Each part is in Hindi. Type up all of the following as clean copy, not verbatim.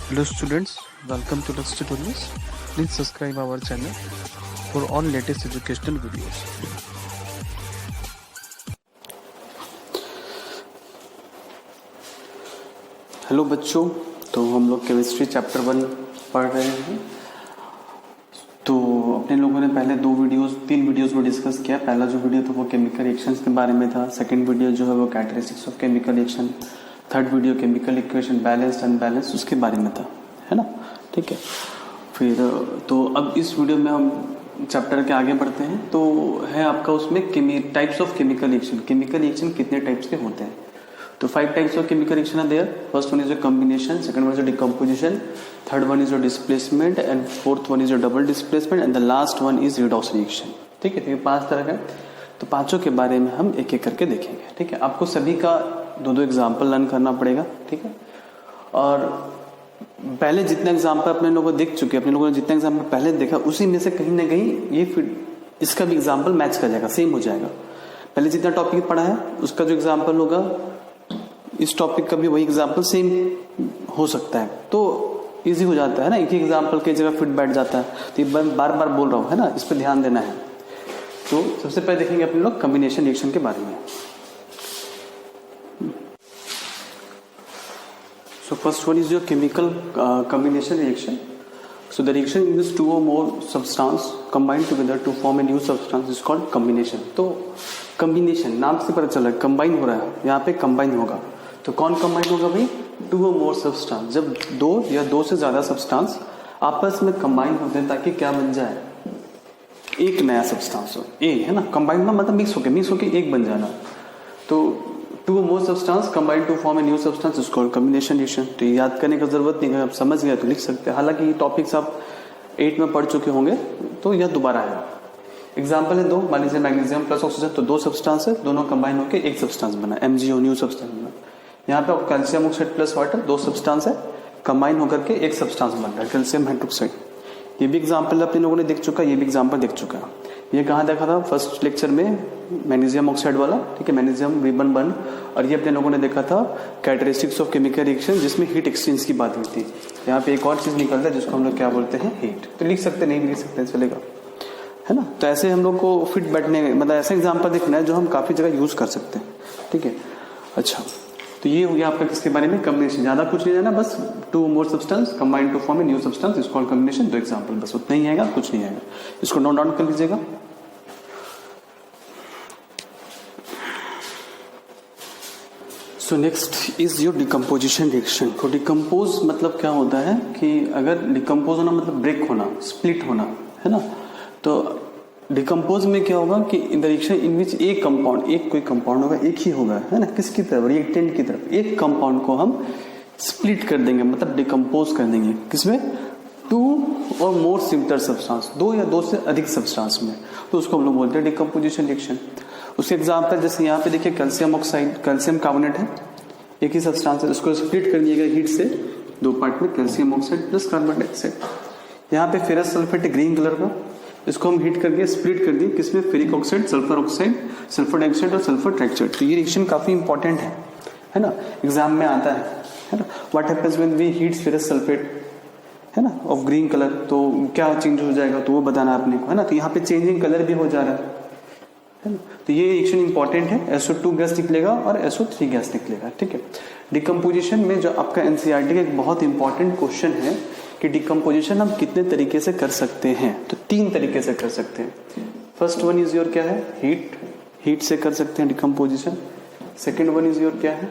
Hello students, welcome to Lux Tutorials. Please subscribe our channel for all latest educational videos. Hello बच्चों, तो हम लोग केमिस्ट्री चैप्टर 1 पढ़ रहे हैं। तो अपने लोगों ने पहले तीन वीडियोस में डिस्कस किया। पहला जो वीडियो था वो केमिकल रिएक्शंस के बारे में था। सेकंड वीडियो जो है वो characteristics of chemical reaction. Third video chemical equation balanced unbalanced उसके बारे में था, है ना। ठीक है, फिर तो अब इस वीडियो में हम चैप्टर के आगे बढ़ते हैं। तो है आपका उसमें types of chemical reaction. Chemical reaction कितने टाइप्स के होते हैं? तो 5 types of chemical reaction are there. First one is a combination, second one is a decomposition, third one is a displacement and fourth one is a double displacement and the last one is redox reaction. ठीक है, तो ये 5 तरह का। तो पांचों के बारे में हम एक एक करके देखेंगे। ठीक है, आपको सभी का दो एग्जाम्पल लर्न करना पड़ेगा। ठीक है, और पहले जितने एग्जाम्पल अपने लोगों देख चुके, अपने लोगों ने जितने एग्जाम्पल पहले देखा उसी में से कहीं ना कहीं ये फिर इसका भी एग्जाम्पल मैच कर जाएगा, सेम हो जाएगा। पहले जितना टॉपिक पढ़ा है उसका जो एग्जाम्पल होगा इस टॉपिक का भी वही एग्जाम्पल सेम हो सकता है। तो इजी हो जाता है ना, एक ही एग्जाम्पल की जगह फिट बैठ जाता है। तो ये बार बार बोल रहा हूँ, है ना, इस पर ध्यान देना है। तो सबसे पहले देखेंगे अपने लोग कॉम्बिनेशन रिएक्शन के बारे में। So first one is your chemical combination reaction. So the reaction in which two or more substance combine together to form a new substance is called combination. तो combination नाम से पता चला combine हो रहा है, यहाँ पे combine होगा। तो कौन combine होगा भाई? Two or more substance। जब दो या दो से ज्यादा substance आपस में combine होते हैं ताकि क्या बन जाए? एक नया substance हो, है ना। combine मतलब मिक्स होके एक बन जाना। तो two more substance combine to form a new substance is called combination reaction. तो ये याद करने की जरूरत नहीं है, आप समझ गए तो लिख सकते हैं। हालांकि ये टॉपिक्स आप 8 में पढ़ चुके होंगे, तो यह दोबारा है। एग्जाम्पल है दो, मान लीजिए मैग्नीशियम प्लस ऑक्सीजन, तो दो सब्सटेंस है, दोनों कंबाइन होकर एक सब्सटेंस बना, MgO न्यू सब्सटेंस बना। यहाँ पे कैल्शियम ऑक्साइड प्लस वाटर, दो सब्सटेंस है, कंबाइन होकर के एक सब्सटेंस बन रहा है, कैल्शियम हाइड्रोक्साइड। ये भी एग्जाम्पल अपने लोगों ने देख चुका, ये भी एग्जाम्पल देख चुका है। ये कहाँ देखा था? फर्स्ट लेक्चर में मैग्नीशियम ऑक्साइड वाला। ठीक है, मैग्नीशियम रिबन बन। और ये अपने लोगों ने देखा था कैरेक्टरिस्टिक्स ऑफ केमिकल रिएक्शन, जिसमें हीट एक्सचेंज की बात हुई थी। यहाँ पे एक और चीज निकलता है जिसको हम लोग क्या बोलते हैं? हीट। तो लिख सकते, नहीं भी लिख सकते, चलेगा, है ना। तो ऐसे हम लोग को फिट बैठने मतलब ऐसा एग्जाम्पल देखना है जो हम काफी जगह यूज कर सकते हैं। ठीक है, अच्छा, तो ये हो गया आपका किसके बारे में? कॉम्बिनेशन। ज्यादा कुछ नहीं जाना, बस two more substance combine to form a new substance is called combination. दो एग्जांपल बस, उतना ही आएगा, कुछ नहीं आएगा। इसको नोट डाउन कर लीजिएगा। So next is your decomposition reaction. तो डिकम्पोज मतलब क्या होता है कि अगर डिकम्पोज होना मतलब ब्रेक होना, स्प्लिट होना, है ना। तो डिकम्पोज में क्या होगा कि इन द रिएक्शन इन विच एक कंपाउंड, एक कोई कंपाउंड होगा, एक ही होगा, है ना, किसकी तरफ? रिएक्टेंट की तरफ। एक कंपाउंड को हम स्प्लिट कर देंगे, मतलब डिकम्पोज कर देंगे, किसमें? टू और मोर सिमिलर सब्सटेंस, दो या दो से अधिक सब्सटेंस में। तो उसको हम लोग बोलते हैं डिकम्पोजिशन रिएक्शन। उसके एग्जाम्पल जैसे यहाँ पे देखिए कैल्शियम ऑक्साइड, कैल्शियम कार्बोनेट है, एक ही सब्सटेंस है, उसको स्प्लिट कर दिएगा हीट से दो पार्ट में, calcium oxide plus carbon dioxide. यहाँ पे फेरस सल्फेट ग्रीन कलर का, इसको हम हीट करके स्प्लिट कर दिए, किसमें? Ferric oxide, sulphur oxide, sulphur dioxide और सल्फर ट्राइऑक्साइड। तो ये रिएक्शन काफी इंपॉर्टेंट है ना, एग्जाम में आता है ना। What happens when we heat ferrous sulphate, है ना, ऑफ ग्रीन कलर, तो क्या चेंज हो जाएगा? तो वो बताना आपने को, है ना। तो यहाँ पे चेंजिंग कलर भी हो जा रहा है ना। तो ये रिएक्शन इंपॉर्टेंट है। SO2 गैस निकलेगा और SO3 गैस निकलेगा। ठीक है, डिकम्पोजिशन में जो आपका NCERT का एक बहुत इंपॉर्टेंट क्वेश्चन है कि डिकम्पोजिशन हम कितने तरीके से कर सकते हैं। तो 3 तरीके से कर सकते हैं। फर्स्ट वन इज योर क्या है? हीट से कर सकते हैं decomposition. Second one is your क्या है?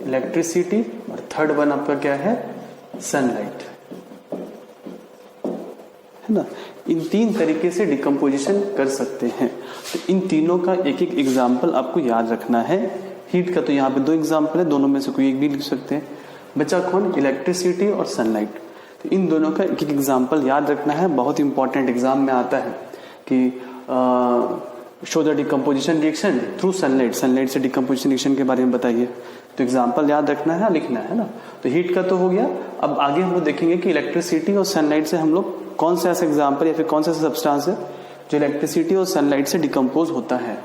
इलेक्ट्रिसिटी। और थर्ड वन आपका क्या है? सनलाइट, है ना। इन 3 तरीके से डिकम्पोजिशन कर सकते हैं। तो इन तीनों का एक एक एग्जाम्पल आपको याद रखना है। हीट का तो यहाँ पे 2 एग्जाम्पल है, दोनों में से कोई एक भी लिख सकते हैं। बचा कौन? इलेक्ट्रिसिटी और सनलाइट। तो इन दोनों का एक एक एग्जाम्पल याद रखना है, बहुत इंपॉर्टेंट एग्जाम में आता है कि show the decomposition reaction through sunlight, sunlight से डिकम्पोजिशन रिएक्शन के बारे में बताइए। तो एग्जाम्पल याद रखना है, लिखना है ना। तो हीट का तो हो गया। अब आगे हम लोग देखेंगे कि इलेक्ट्रिसिटी और सनलाइट से हम लोग कौन सा ऐसा एग्जाम्पल या फिर कौन सा ऐसा सब्सटेंस है जो इलेक्ट्रिसिटी और सनलाइट से डिकम्पोज होता है।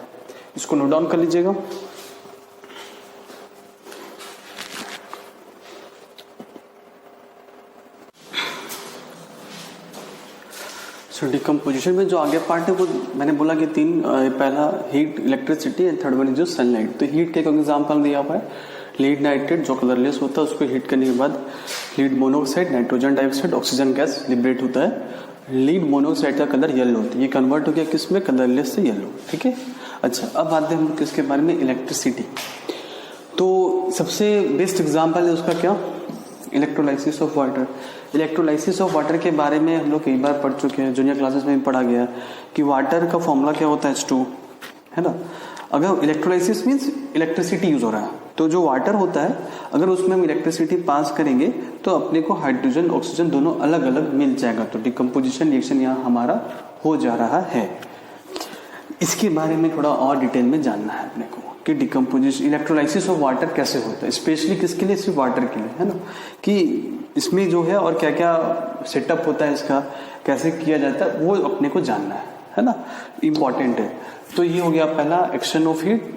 इसको नोट डाउन कर लीजिएगा। सो डिकम्पोजिशन में जो आगे पार्ट है वो मैंने बोला कि तीन, पहला heat, electricity and third one is जो सनलाइट। तो हीट का एक एग्जाम्पल दिया हुआ है लीड नाइट्रेट जो कलरलेस होता है, उसको हीट करने के बाद lead monoxide, nitrogen dioxide, oxygen gas liberate होता है। लीड मोनोऑक्साइड का कलर येलो होता है, ये कन्वर्ट हो गया किस में, कलरलेस से येलो। ठीक है, अच्छा अब आते हैं हम किसके बारे में, इलेक्ट्रिसिटी। तो सबसे बेस्ट एग्जाम्पल है उसका क्या, electrolysis of water. Electrolysis of water के बारे में हम लोग कई बार पढ़ चुके हैं, जूनियर क्लासेस में भी पढ़ा गया कि वाटर का फॉर्मूला क्या होता है, H2, है ना। अगर इलेक्ट्रोलाइसिस मीन्स इलेक्ट्रिसिटी यूज हो रहा है, तो जो वाटर होता है अगर उसमें हम इलेक्ट्रिसिटी पास करेंगे तो अपने को हाइड्रोजन ऑक्सीजन दोनों अलग अलग मिल जाएगा। तो डिकम्पोजिशन रिएक्शन यहाँ हमारा हो जा रहा है। इसके बारे में थोड़ा और डिटेल में जानना है अपने को कि डिकम्पोजिशन, इलेक्ट्रोलाइसिस ऑफ वाटर कैसे होता है, स्पेशली किसके लिए, सिर्फ वाटर के लिए, है ना, कि इसमें जो है और क्या क्या सेटअप होता है इसका, कैसे किया जाता है, वो अपने को जानना है ना, इम्पॉर्टेंट है। तो ये हो गया पहला एक्शन ऑफ हीट,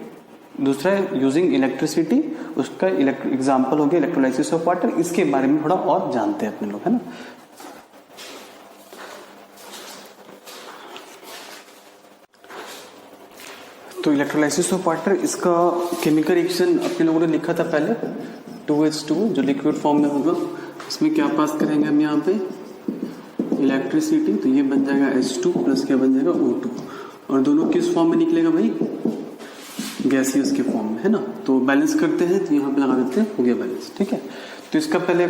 दूसरा यूजिंग इलेक्ट्रिसिटी, उसका एग्जाम्पल हो गया इलेक्ट्रोलाइसिस ऑफ वाटर। इसके बारे में थोड़ा और जानते हैं अपने लोग, है ना। तो इलेक्ट्रोलाइसिस ऑफ वाटर, इसका केमिकल रिएक्शन अपने लोगों ने लिखा था पहले, 2H2 जो लिक्विड फॉर्म में होगा, इसमें क्या पास करेंगे हम यहाँ पे, इलेक्ट्रिसिटी, तो ये बन जाएगा H2 प्लस क्या बन जाएगा O2, और दोनों किस फॉर्म में निकलेगा भाई, गैसियस के फॉर्म में, है ना। तो बैलेंस करते हैं, तो यहाँ पे लगा देते हैं, हो गया बैलेंस। ठीक है, तो इसका पहले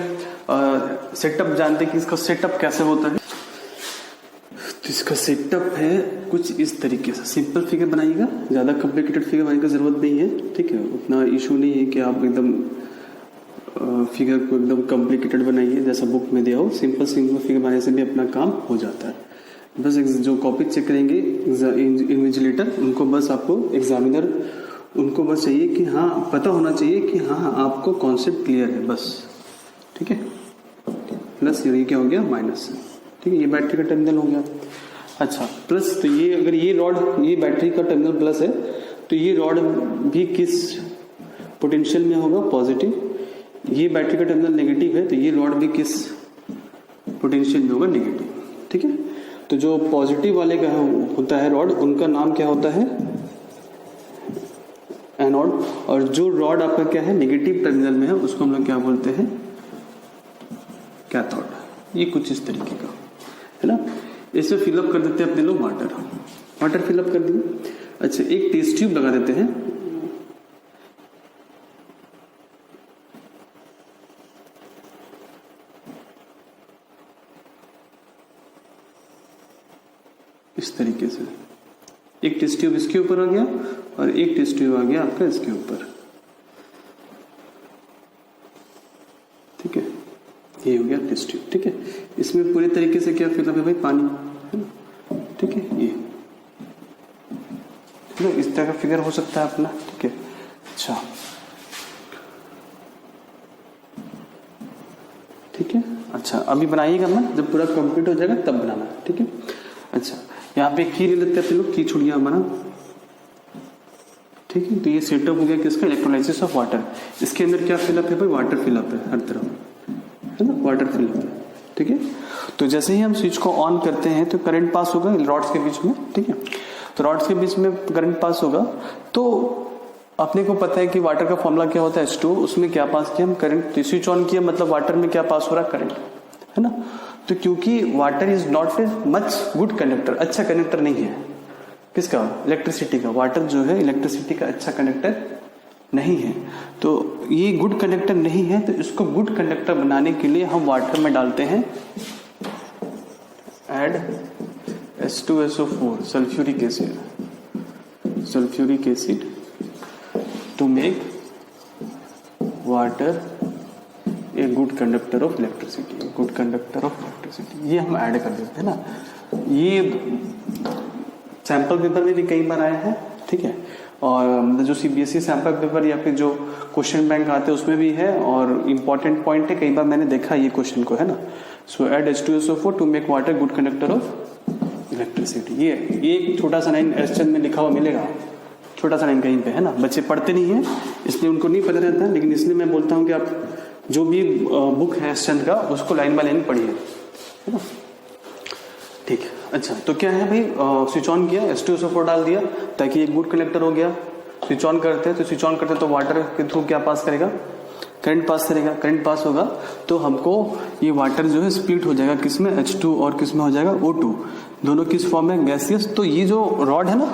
सेटअप जानते हैं कि इसका सेटअप कैसे होता है। तो इसका सेटअप है कुछ इस तरीके से, सिंपल फिगर बनाइएगा, ज़्यादा कॉम्प्लिकेटेड फिगर बनाने की जरूरत नहीं है। ठीक है, उतना इशू नहीं है कि आप एकदम फिगर को एकदम कॉम्प्लिकेटेड बनाइए जैसा बुक में दिया हो। सिंपल फिगर बनाने से भी अपना काम हो जाता है। बस जो कॉपी चेक करेंगे इन्विजिलेटर, उनको बस आपको एग्जामिनर, उनको बस चाहिए कि हाँ पता होना चाहिए कि हाँ आपको कॉन्सेप्ट क्लियर है बस। ठीक है, प्लस ये क्या हो गया माइनस। ठीक है, ये बैटरी का टर्मिनल हो गया। अच्छा प्लस, तो ये अगर ये रॉड, ये बैटरी का टर्मिनल प्लस है, तो ये रॉड भी किस पोटेंशियल में होगा, पॉजिटिव। ये बैटरी का टर्मिनल नेगेटिव है, तो ये रॉड भी किस पोटेंशियल में होगा, नेगेटिव। ठीक है, तो जो पॉजिटिव वाले का होता है रॉड, उनका नाम क्या होता है, एनोड, और जो रॉड आपका क्या है नेगेटिव टर्मिनल में है, उसको हम लोग क्या बोलते हैं, कैथोड। ये कुछ इस तरीके का है ना। इसमें फिलअप कर देते हैं अपने लोग वाटर फिलअप कर दिए। अच्छा, एक टेस्ट ट्यूब लगा देते हैं, इस तरीके से एक टेस्ट ट्यूब इसके ऊपर आ गया और एक टेस्ट ट्यूब आ गया आपका इसके ऊपर। ठीक है, ये हो गया टेस्ट ट्यूब। ठीक है, इसमें पूरे तरीके से क्या फिलअप है भाई, पानी, है ना। ठीक है, ये तो इस तरह का फिगर हो सकता है अपना। ठीक है, अच्छा ठीक है, अच्छा अभी बनाइएगा मत, जब पूरा कंप्लीट हो जाएगा तब बनाना। ठीक है, अच्छा यहाँ पे की ले लेते हैं लोग, की छूट गया हमारा। ठीक है, तो ये सेटअप हो गया किसका, इलेक्ट्रोलाइसिस ऑफ वाटर। इसके अंदर क्या फिलअप है भाई, वाटर फिलअप है हर तरफ, है ना, वाटर फिलअप है। ठीक है, तो जैसे ही हम स्विच को ऑन करते हैं तो करंट पास होगा रॉड्स के बीच में। ठीक है, तो रॉड्स के बीच में करंट पास होगा, तो अपने को पता है कि वाटर का फॉर्मूला क्या होता है, H2, उसमें क्या पास किया हम, करंट। स्विच ऑन किया मतलब वाटर में क्या पास हो रहा है, करंट, है ना। तो क्योंकि water is not a much good conductor, अच्छा कंडक्टर नहीं है, किसका, इलेक्ट्रिसिटी का। वाटर जो है इलेक्ट्रिसिटी का अच्छा कंडक्टर नहीं है, तो ये गुड कंडक्टर नहीं है। तो इसको गुड कंडक्टर बनाने के लिए हम वाटर में डालते हैं add H2SO4 sulphuric acid to make water a good conductor of electricity, good conductor of electricity. ये हम ऐड कर देते हैं ना, ये सैंपल पेपर में भी कई बार आया है। ठीक है, और जो CBSE सैंपल पेपर या फिर जो क्वेश्चन बैंक आते हैं उसमें भी है, और इम्पॉर्टेंट पॉइंट है, कई बार मैंने देखा ये क्वेश्चन को, है ना। So add H2SO4 to make water good conductor of electricity. ये एक छोटा सा लाइन एसचंद में लिखा हुआ मिलेगा, छोटा सा लाइन कहीं पे, है ना। बच्चे पढ़ते नहीं है इसलिए उनको नहीं पता रहता, लेकिन इसलिए मैं बोलता हूँ कि आप जो भी बुक है एसचंद का उसको लाइन बाय लाइन पढ़िए, है ना। ठीक है, अच्छा, तो क्या है भाई, स्विच ऑन किया, H2SO4 डाल दिया ताकि एक गुड कलेक्टर हो गया। स्विच ऑन करते हैं, तो स्विच ऑन करते हैं तो वाटर के थ्रू क्या पास करेगा, करंट पास करेगा। करंट पास होगा तो हमको ये वाटर जो है स्प्लिट हो जाएगा, किसमें, H2 और किसमें हो जाएगा, O2। दोनों किस फॉर्म में, गैसियस। तो ये जो रॉड है ना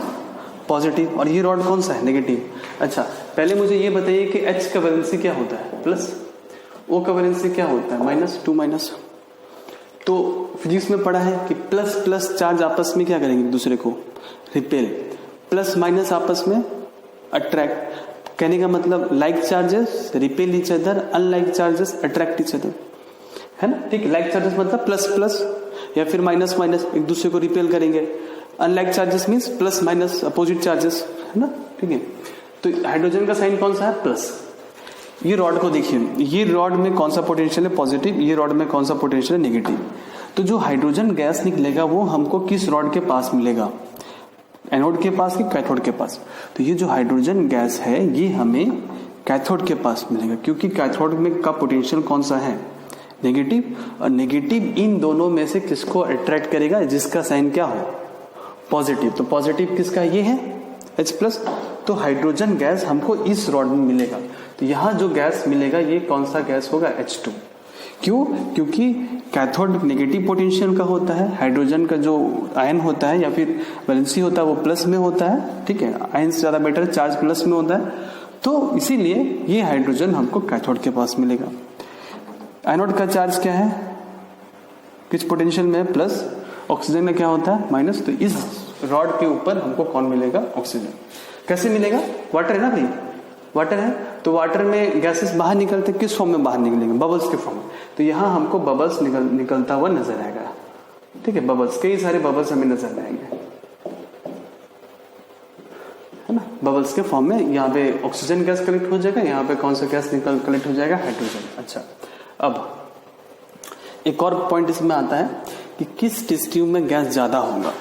पॉजिटिव, और ये रॉड कौन सा है, नेगेटिव। अच्छा, पहले मुझे ये बताइए कि H का वैलेंसी क्या होता है, प्लस, O का वैलेंसी क्या होता है, माइनस, 2 माइनस। तो फिजिक्स में पढ़ा है कि प्लस प्लस चार्ज आपस में क्या करेंगे, दूसरे को रिपेल, प्लस माइनस आपस में अट्रैक्ट। कहने का मतलब like charges repel each other, unlike charges attract each other, है ना। ठीक है, लाइक चार्जेस मतलब प्लस प्लस या फिर माइनस माइनस एक दूसरे को रिपेल करेंगे। Unlike charges means plus minus opposite charges, है ना। ठीक है, तो हाइड्रोजन का साइन कौन सा है, प्लस। ये रॉड को देखिए, ये रॉड में कौन सा पोटेंशियल है, पॉजिटिव, ये रॉड में कौन सा पोटेंशियल है, नेगेटिव। तो जो हाइड्रोजन गैस निकलेगा वो हमको किस रॉड के पास मिलेगा, एनोड के पास कि कैथोड के पास। तो ये जो हाइड्रोजन गैस है ये हमें कैथोड के पास मिलेगा, क्योंकि कैथोड में का पोटेंशियल कौन सा है, नेगेटिव। और नेगेटिव इन दोनों में से किसको अट्रैक्ट करेगा, जिसका साइन क्या हो, पॉजिटिव। तो पॉजिटिव किसका, ये है H प्लस। तो हाइड्रोजन गैस हमको इस रॉड में मिलेगा। तो यहाँ जो गैस मिलेगा ये कौन सा गैस होगा, H2। क्यों, क्योंकि कैथोड नेगेटिव पोटेंशियल का होता है, हाइड्रोजन का जो आयन होता है या फिर वैलेंसी होता है वो प्लस में होता है। ठीक है, आयन से ज्यादा बेटर, चार्ज प्लस में होता है, तो इसीलिए ये हाइड्रोजन हमको कैथोड के पास मिलेगा। एनोड का चार्ज क्या है, किस पोटेंशियल में, प्लस। ऑक्सीजन में क्या होता है, माइनस। तो इस रॉड के ऊपर हमको कौन मिलेगा, ऑक्सीजन। कैसे मिलेगा, वाटर है ना भाई, वाटर है। तो वाटर में गैसेस बाहर निकलते किस फॉर्म में बाहर निकलेंगे, बबल्स के फॉर्म में। तो यहाँ हमको बबल्स निकलता हुआ नजर आएगा। ठीक है, बबल्स, कई सारे बबल्स हमें नजर आएंगे, है ना। बबल्स के फॉर्म में यहाँ पे ऑक्सीजन गैस कलेक्ट हो जाएगा, यहाँ पे कौन सा गैस कलेक्ट हो जाएगा, हाइड्रोजन। अच्छा, अब एक और पॉइंट इसमें आता है कि किस टेस्ट ट्यूब में गैस ज्यादा होगा,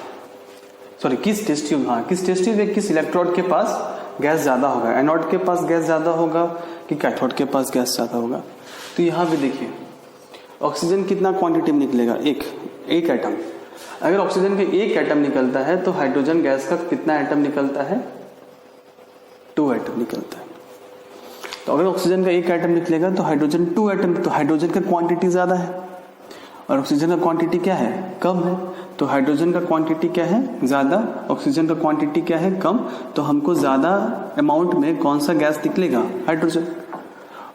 सॉरी किस टेस्ट ट्यूब, हाँ किस टेस्ट ट्यूब, किस इलेक्ट्रोड के पास गैस ज्यादा होगा, एनोड के पास गैस ज्यादा होगा कि कैथोड के पास गैस ज्यादा होगा। तो यहाँ पे देखिए ऑक्सीजन कितना क्वांटिटी में निकलेगा, एक एटम। अगर ऑक्सीजन के एक एटम निकलता है तो हाइड्रोजन गैस का कितना एटम निकलता है, 2 एटम निकलता है। तो अगर ऑक्सीजन का एक एटम निकलेगा तो हाइड्रोजन 2 एटम, तो हाइड्रोजन का क्वांटिटी ज्यादा है और ऑक्सीजन का क्वांटिटी क्या है, कम है। तो हाइड्रोजन का क्वांटिटी क्या है, ज्यादा, ऑक्सीजन का क्वांटिटी क्या है, कम। तो हमको ज्यादा अमाउंट में कौन सा गैस निकलेगा, हाइड्रोजन,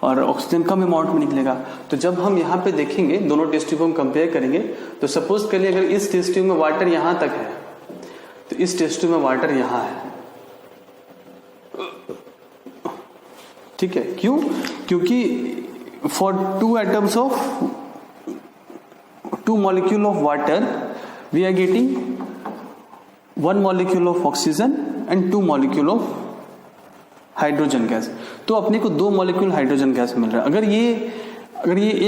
और ऑक्सीजन कम अमाउंट में निकलेगा। तो जब हम यहाँ पे देखेंगे, दोनों टेस्ट ट्यूब को हम कंपेयर करेंगे, तो सपोज करिए अगर इस टेस्ट ट्यूब में वाटर यहां तक है तो इस टेस्ट ट्यूब में वाटर यहां है। ठीक है, क्यों, क्योंकि for 2 atoms of 2 molecule of water we are getting 1 molecule of oxygen and 2 molecule of hydrogen gas. तो अपने को 2 मॉलिक्यूल हाइड्रोजन गैस मिल रहा है। अगर ये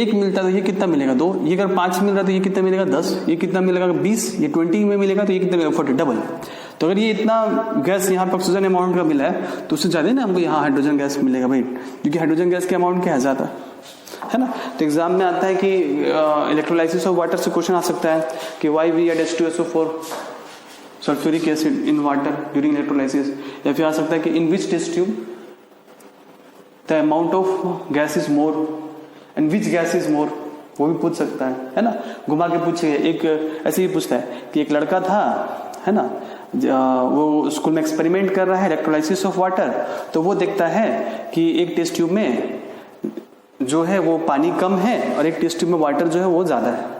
1 मिलता तो ये कितना मिलेगा, 2। ये अगर 5 मिल रहा तो ये कितना मिलेगा, 10। ये कितना मिलेगा, 20। ये 20 में मिलेगा तो ये कितना मिलेगा, 40, डबल। तो अगर ये इतना गैस यहाँ पे ऑक्सीजन अमाउंट का मिला है तो उससे ज्यादा ना हमको यहाँ हाइड्रोजन गैस मिलेगा भाई, क्योंकि हाइड्रोजन गैस के अमाउंट क्या है, ज्यादा, है ना। तो एग्जाम में आता है कि इलेक्ट्रोलाइसिस ऑफ वाटर से क्वेश्चन आ सकता है कि why we add H2SO4 sulphuric acid in water during electrolysis, या फिर आ सकता है कि in which test tube the amount of gas is more and which gas is more, वो भी पूछ सकता है ना। घुमा के पूछे, एक ऐसे ही पूछता है कि एक लड़का था, है ना, वो स्कूल में एक्सपेरिमेंट कर रहा है इलेक्ट्रोलाइसिस ऑफ वाटर, तो वो देखता है कि एक टेस्ट ट्यूब में जो है वो पानी कम है और एक टेस्ट ट्यूब में वाटर जो है वो ज्यादा है।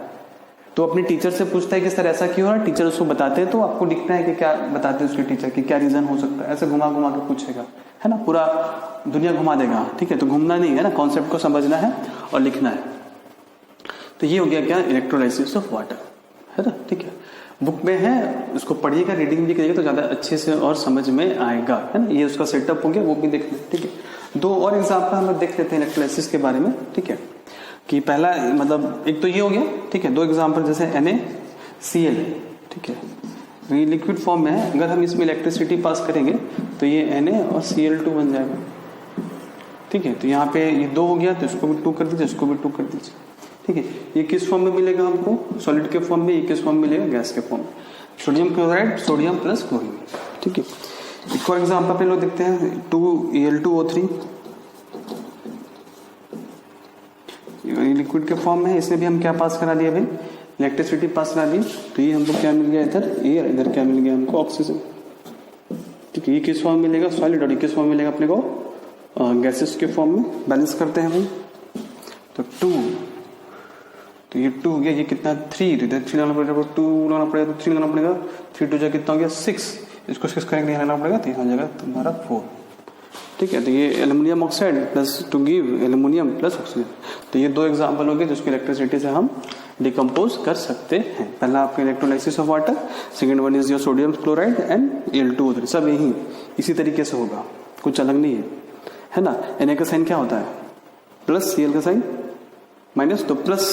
तो अपने टीचर से पूछता है कि सर ऐसा क्यों है, टीचर उसको बताते हैं, तो आपको दिखना है कि क्या बताते हैं उसके टीचर कि क्या रीजन हो सकता है। ऐसे घुमा घुमा के पूछेगा, है ना, पूरा दुनिया घुमा देगा। ठीक है, तो घूमना नहीं है ना, कॉन्सेप्ट को समझना है और लिखना है। तो ये हो गया क्या, इलेक्ट्रोलाइसिस ऑफ वाटर, है ना। ठीक है, बुक में है, उसको पढ़िएगा, रीडिंग भी करिएगा तो ज्यादा अच्छे से और समझ में आएगा, है ना। ये उसका सेटअप हो गया, वो भी देख लें। ठीक है, 2 और एग्जाम्पल हम देख लेते हैं इलेक्ट्रोलाइसिस के बारे में। ठीक है, कि पहला मतलब एक तो ये हो गया, ठीक है, 2 एग्जाम्पल जैसे NaCl, ठीक है, ये लिक्विड फॉर्म में है। अगर हम इसमें इलेक्ट्रिसिटी पास करेंगे तो ये Na और Cl2 बन जाएगा। ठीक है, तो यहाँ पे ये 2 हो गया तो इसको भी 2 कर दीजिए, इसको भी 2 कर दीजिए। ठीक है, ये किस फॉर्म में मिलेगा हमको, सॉलिड के फॉर्म में, ये किस फॉर्म में मिलेगा, गैस के फॉर्म में, sodium chloride sodium plus chlorine. ठीक है, एक और एग्जाम्पल पे लोग देखते हैं 2Al2O3, लिक्विड के फॉर्म में, इसमें भी हम क्या पास करा दिए अभी, इलेक्ट्रिसिटी पास करा दी, तो ये हमको क्या मिल गया इधर एयर, इधर क्या मिल गया हमको ऑक्सीजन। ठीक है, ये किस फॉर्म में मिलेगा, सॉलिड, और ये किस फॉर्म में मिलेगा अपने को, गैसेस के फॉर्म में। बैलेंस करते हैं हम, तो 2, तो ये 2 हो गया, ये कितना 3, तो इधर 3 लगाना पड़ेगा, 2 लगाना पड़ेगा, तो 3 लगाना पड़ेगा, 3 2 जा कितना हो गया 6, इसको 6 करेंगे लगाना पड़ेगा, तो यहाँ जाएगा तुम्हारा 4। ठीक है, तो ये aluminium oxide plus two give aluminium plus oxygen. तो ये 2 एग्जाम्पल हो गए जिसको इलेक्ट्रिसिटी से हम डिकम्पोज कर सकते हैं। पहला आपका electrolysis of water, second one is your sodium chloride and Al2O3, सब यही इसी तरीके से होगा, कुछ अलग नहीं है ना। Na का साइन क्या होता है, प्लस, Cl का साइन माइनस, तो प्लस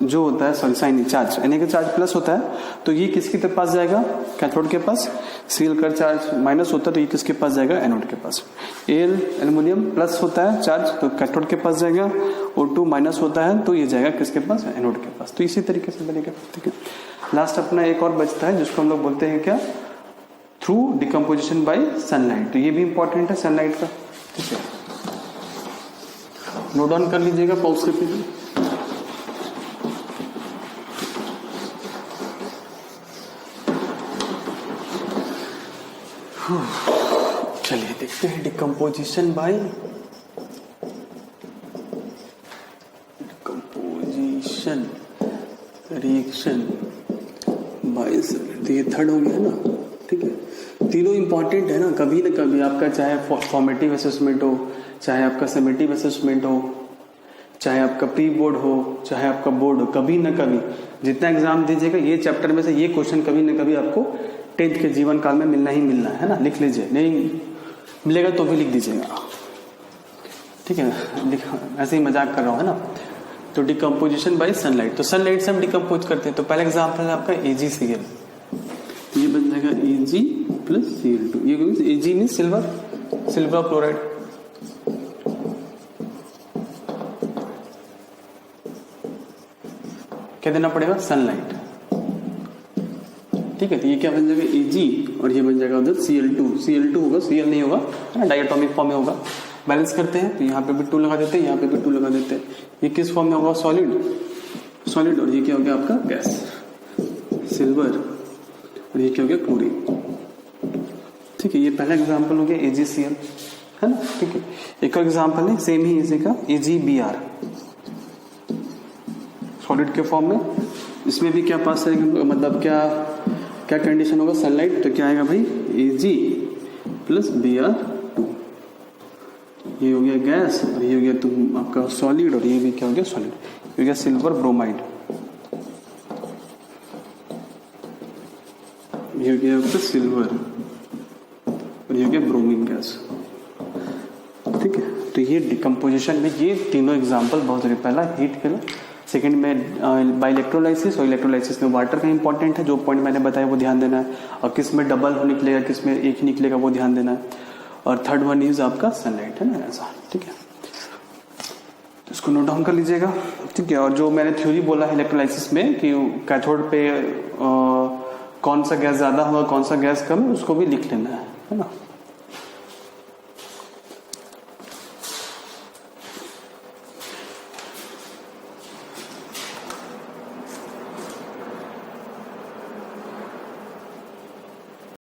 जो होता है, सॉरी साइन चार्ज, Na का चार्ज प्लस होता है, तो ये किसके पास जाएगा, कैथोड के पास, Cl का चार्ज माइनस होता है, तो ये किसके पास जाएगा, एनोड के पास। Al एल्यूमिनियम प्लस होता है चार्ज, तो कैथोड के पास जाएगा, O2 माइनस होता है, तो ये जाएगा किसके पास, एनोड के पास। तो इसी तरीके से बनेगा। ठीक है, लास्ट अपना एक और बचता है जिसको हम लोग बोलते हैं क्या, थ्रू डिकम्पोजिशन बाय सनलाइट। तो ये भी इंपॉर्टेंट है सनलाइट का। ठीक है, नोट डाउन कर लीजिएगा पॉज से पहले। चलिए देखते हैं डिकम्पोजिशन बाय रिएक्शन बाय, तो ये थर्ड हो गया ना। ठीक है, तीनों इंपॉर्टेंट है ना, कभी ना कभी आपका चाहे फॉर्मेटिव असेसमेंट हो, चाहे आपका समेटिव असेसमेंट हो, चाहे आपका प्री बोर्ड हो, चाहे आपका बोर्ड हो, कभी ना कभी जितना एग्जाम दीजिएगा ये चैप्टर में से ये क्वेश्चन कभी ना कभी आपको 10th के जीवन काल में मिलना ही मिलना है ना। लिख लीजिए, नहीं मिलेगा तो भी लिख दीजिएगा। ठीक है, ऐसे ही मजाक कर रहा हूँ है ना। तो डिकम्पोजिशन बाय सनलाइट, तो सनलाइट से हम डिकम्पोज करते हैं। तो पहला एग्जाम्पल है आपका AgCl, ये बन जाएगा Ag प्लस Cl2, ये Ag mean silver, silver chloride. क्या देना पड़ेगा, सनलाइट। ठीक है, तो ये क्या बन जाएगा Ag, और ये बन जाएगा उधर Cl2, Cl2 होगा, Cl नहीं होगा है ना, डायटोमिक फॉर्म में होगा। बैलेंस करते हैं, तो यहाँ पे भी 2 लगा देते हैं, यहाँ पे भी 2 लगा देते हैं। ये किस फॉर्म में होगा, सॉलिड, सॉलिड, और ये क्या हो गया आपका गैस, सिल्वर, और ये क्या हो गया क्लोरीन। ठीक है, ये पहला एग्जाम्पल हो गया AgCl है ना। ठीक है, एक और एग्जाम्पल है सेम ही इसी का, AgBr, सॉलिड के फॉर्म में। इसमें भी क्या पास है, मतलब क्या क्या कंडीशन होगा, सनलाइट, तो क्या आएगा भाई Ag प्लस Br2, ये हो गया गैस, और ये हो गया तुम आपका सॉलिड, और ये भी क्या हो गया सॉलिड, ये हो गया सिल्वर ब्रोमाइड, ये हो गया आपका सिल्वर, और ये हो गया ब्रोमीन गैस। ठीक है, तो ये डिकम्पोजिशन में ये तीनों एग्जाम्पल बहुत जरूरी, पहला हीट के लिए, सेकंड में बाय इलेक्ट्रोलाइसिस, और इलेक्ट्रोलाइसिस में वाटर का इंपॉर्टेंट है, जो पॉइंट मैंने बताया वो ध्यान देना है, और किस में डबल हो निकलेगा, किस में एक ही निकलेगा वो ध्यान देना है, और थर्ड वन इज आपका सनलाइट है ना, ऐसा। ठीक है, तो इसको नोट डाउन कर लीजिएगा। ठीक है, और जो मैंने थ्योरी बोला है इलेक्ट्रोलाइसिस में कि कैथोड पे कौन सा गैस ज्यादा होगा, कौन सा गैस कम है, उसको भी लिख लेना है ना।